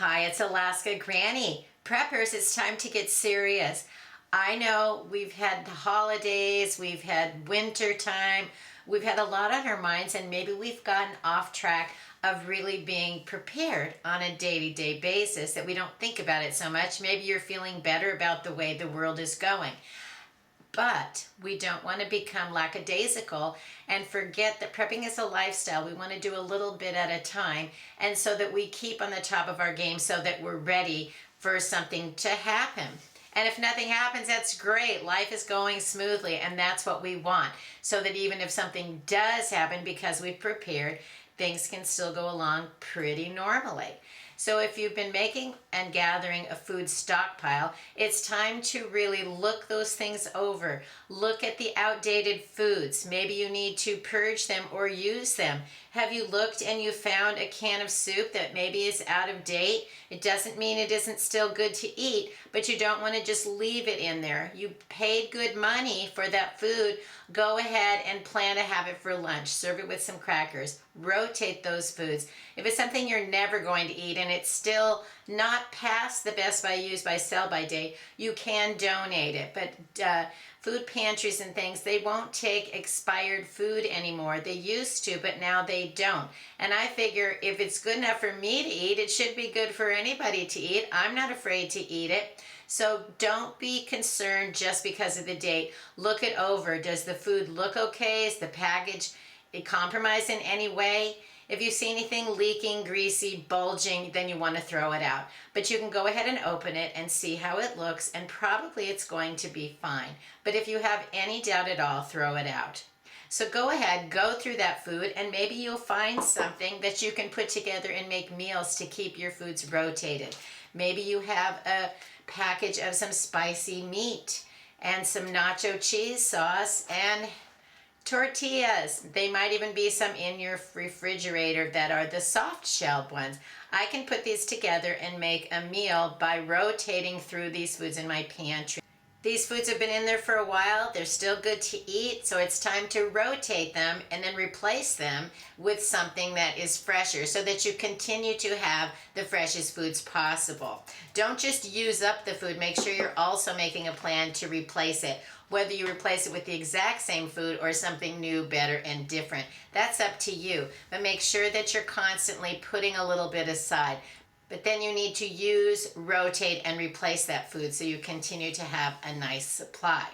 Hi, it's Alaska Granny. Preppers, it's time to get serious. I know we've had the holidays, we've had winter time, we've had a lot on our minds, and maybe we've gotten off track of really being prepared on a day-to-day basis, that we don't think about it so much. Maybe you're feeling better about the way the world is going. But we don't want to become lackadaisical and forget that prepping is a lifestyle. We want to do a little bit at a time, and so that we keep on the top of our game so that we're ready for something to happen. And if nothing happens, that's great. Life is going smoothly, and that's what we want. So that even if something does happen, because we've prepared, things can still go along pretty normally. So if you've been making and gathering a food stockpile, it's time to really look those things over. Look at the outdated foods. Maybe you need to purge them or use them. Have you looked and you found a can of soup that maybe is out of date? It doesn't mean it isn't still good to eat, but you don't want to just leave it in there. You paid good money for that food. Go ahead and plan to have it for lunch. Serve it with some crackers. Rotate those foods. If it's something you're never going to eat and it's still not past the best by use by sell by date, you can donate it. But food pantries and things, they won't take expired food anymore. They used to, but now they don't. And I figure if it's good enough for me to eat, it should be good for anybody to eat. I'm not afraid to eat it. So don't be concerned just because of the date. Look it over. Does the food look okay? Is the package compromised in any way? If you see anything leaking, greasy, bulging, then you want to throw it out. But you can go ahead and open it and see how it looks, and probably it's going to be fine. But if you have any doubt at all, throw it out. So go ahead, go through that food, and maybe you'll find something that you can put together and make meals to keep your foods rotated. Maybe you have a package of some spicy meat and some nacho cheese sauce and tortillas. They might even be some in your refrigerator that are the soft shelled ones. I can put these together and make a meal by rotating through these foods in my pantry. These foods have been in there for a while. They're still good to eat, so it's time to rotate them and then replace them with something that is fresher so that you continue to have the freshest foods possible. Don't just use up the food. Make sure you're also making a plan to replace it, whether you replace it with the exact same food or something new, better, and different. That's up to you, but make sure that you're constantly putting a little bit aside. But then you need to use, rotate, and replace that food so you continue to have a nice supply.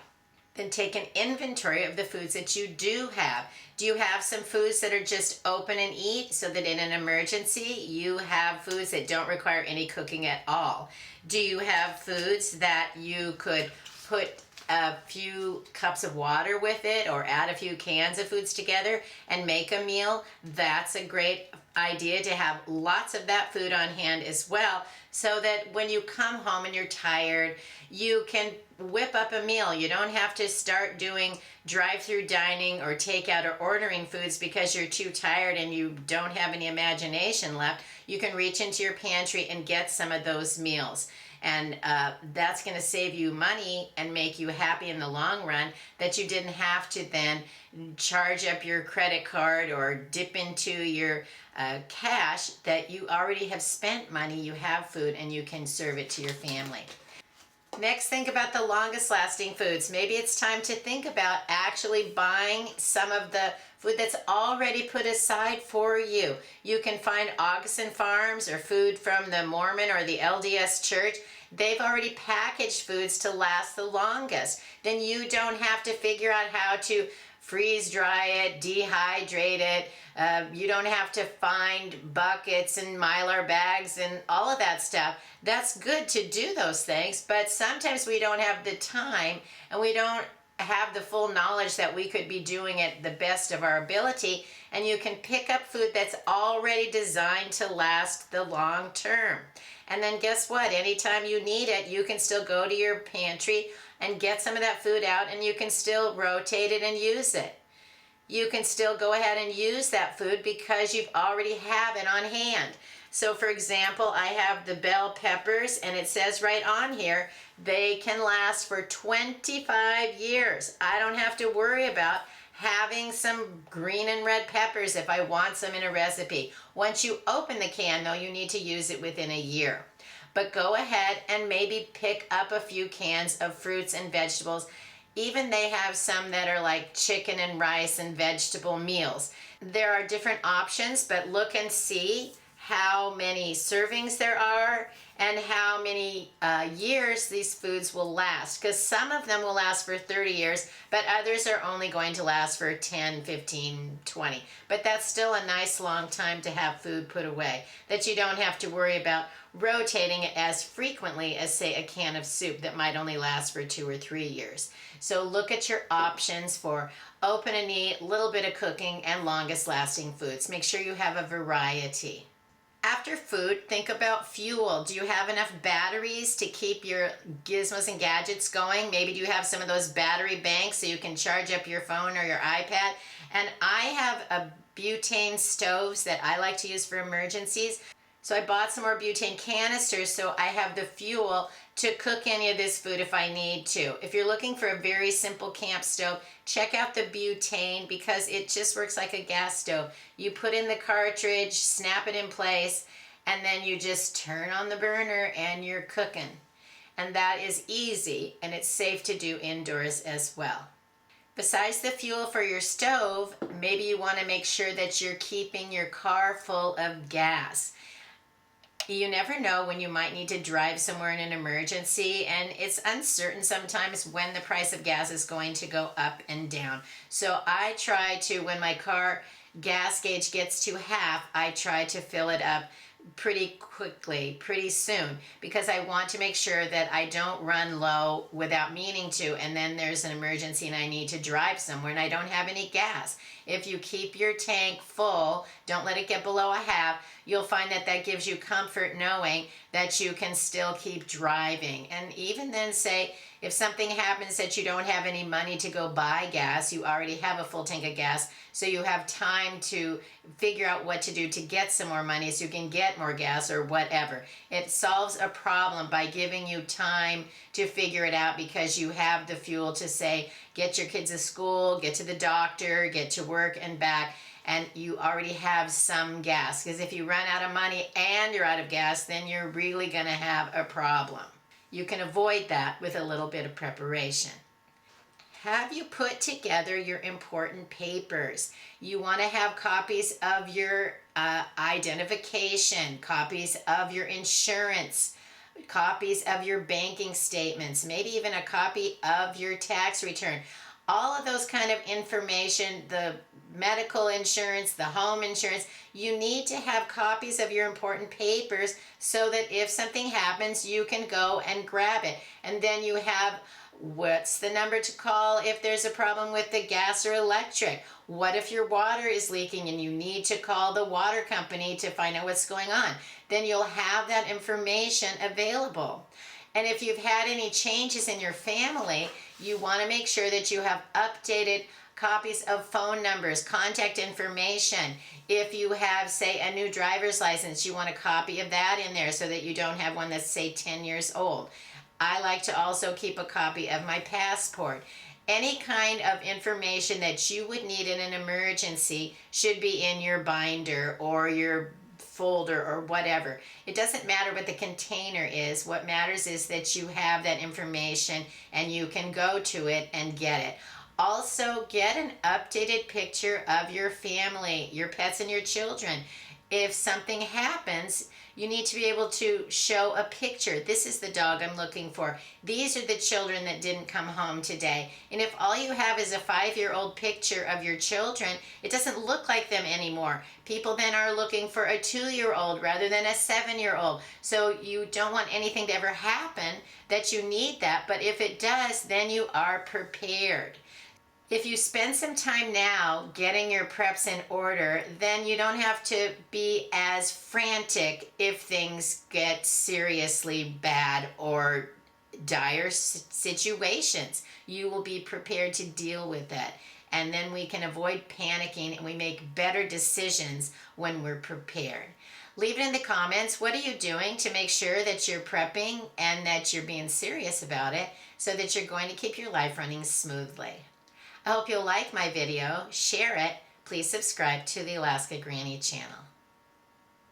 Then take an inventory of the foods that you do have. Do you have some foods that are just open and eat so that in an emergency you have foods that don't require any cooking at all? Do you have foods that you could put a few cups of water with it or add a few cans of foods together and make a meal? That's a great idea, to have lots of that food on hand as well, so that when you come home and you're tired, you can whip up a meal. You don't have to start doing drive-through dining or takeout or ordering foods because you're too tired and you don't have any imagination left. You can reach into your pantry and get some of those meals. And that's going to save you money and make you happy in the long run, that you didn't have to then charge up your credit card or dip into your cash, that you already have spent money, you have food, and you can serve it to your family. Next, think about the longest lasting foods. Maybe it's time to think about actually buying some of the food that's already put aside for you. You can find Augason Farms or food from the Mormon or the LDS Church. They've already packaged foods to last the longest. Then you don't have to figure out how to freeze dry it, dehydrate it. You don't have to find buckets and Mylar bags and all of that stuff. That's good to do those things, but sometimes we don't have the time and we don't have the full knowledge that we could be doing it the best of our ability, and you can pick up food that's already designed to last the long term. And then guess what? Anytime you need it, you can still go to your pantry and get some of that food out, and you can still rotate it and use it. You can still go ahead and use that food because you've already have it on hand. So for example, I have the bell peppers, and it says right on here, they can last for 25 years. I don't have to worry about having some green and red peppers if I want some in a recipe. Once you open the can, though, you need to use it within a year. But go ahead and maybe pick up a few cans of fruits and vegetables. Even they have some that are like chicken and rice and vegetable meals. There are different options, but look and see how many servings there are and how many years these foods will last, because some of them will last for 30 years, but others are only going to last for 10, 15, 20. But that's still a nice long time to have food put away that you don't have to worry about rotating it as frequently as, say, a can of soup that might only last for 2 or 3 years. So look at your options for open and eat, little bit of cooking, and longest lasting foods. Make sure you have a variety. After food, think about fuel. Do you have enough batteries to keep your gizmos and gadgets going? Maybe do you have some of those battery banks so you can charge up your phone or your iPad? And I have a butane stoves that I like to use for emergencies. So I bought some more butane canisters so I have the fuel to cook any of this food if I need to. If you're looking for a very simple camp stove, check out the butane because it just works like a gas stove. You put in the cartridge, snap it in place, and then you just turn on the burner and you're cooking. And that is easy and it's safe to do indoors as well. Besides the fuel for your stove, maybe you want to make sure that you're keeping your car full of gas. You never know when you might need to drive somewhere in an emergency, and it's uncertain sometimes when the price of gas is going to go up and down. So I try to, when my car gas gauge gets to half, I try to fill it up pretty quickly, pretty soon, because I want to make sure that I don't run low without meaning to, and then there's an emergency and I need to drive somewhere and I don't have any gas. If you keep your tank full, don't let it get below a half, you'll find that that gives you comfort knowing that you can still keep driving. And even then, say, if something happens that you don't have any money to go buy gas, you already have a full tank of gas, so you have time to figure out what to do to get some more money so you can get more gas or whatever. It solves a problem by giving you time to figure it out because you have the fuel to, say, get your kids to school, get to the doctor, get to work and back, and you already have some gas. Because if you run out of money and you're out of gas, then you're really going to have a problem. You can avoid that with a little bit of preparation. Have you put together your important papers? You want to have copies of your identification, copies of your insurance, copies of your banking statements, maybe even a copy of your tax return. All of those kind of information, the medical insurance, the home insurance, you need to have copies of your important papers so that if something happens, you can go and grab it. And then you have what's the number to call if there's a problem with the gas or electric? What if your water is leaking and you need to call the water company to find out what's going on? Then you'll have that information available. And if you've had any changes in your family, you want to make sure that you have updated copies of phone numbers, contact information. If you have, say, a new driver's license, you want a copy of that in there so that you don't have one that's, say, 10 years old. I like to also keep a copy of my passport. Any kind of information that you would need in an emergency should be in your binder or your folder or whatever. It doesn't matter what the container is. What matters is that you have that information and you can go to it and get it. Also, get an updated picture of your family, your pets and your children. If something happens, you need to be able to show a picture. This is the dog I'm looking for. These are the children that didn't come home today. And if all you have is a 5-year-old picture of your children, it doesn't look like them anymore. People then are looking for a 2-year-old rather than a 7-year-old. So you don't want anything to ever happen that you need that. But if it does, then you are prepared. If you spend some time now getting your preps in order, then you don't have to be as frantic if things get seriously bad or dire situations. You will be prepared to deal with it. And then we can avoid panicking and we make better decisions when we're prepared. Leave it in the comments. What are you doing to make sure that you're prepping and that you're being serious about it so that you're going to keep your life running smoothly? I hope you'll like my video, share it. Please subscribe to the Alaska Granny channel.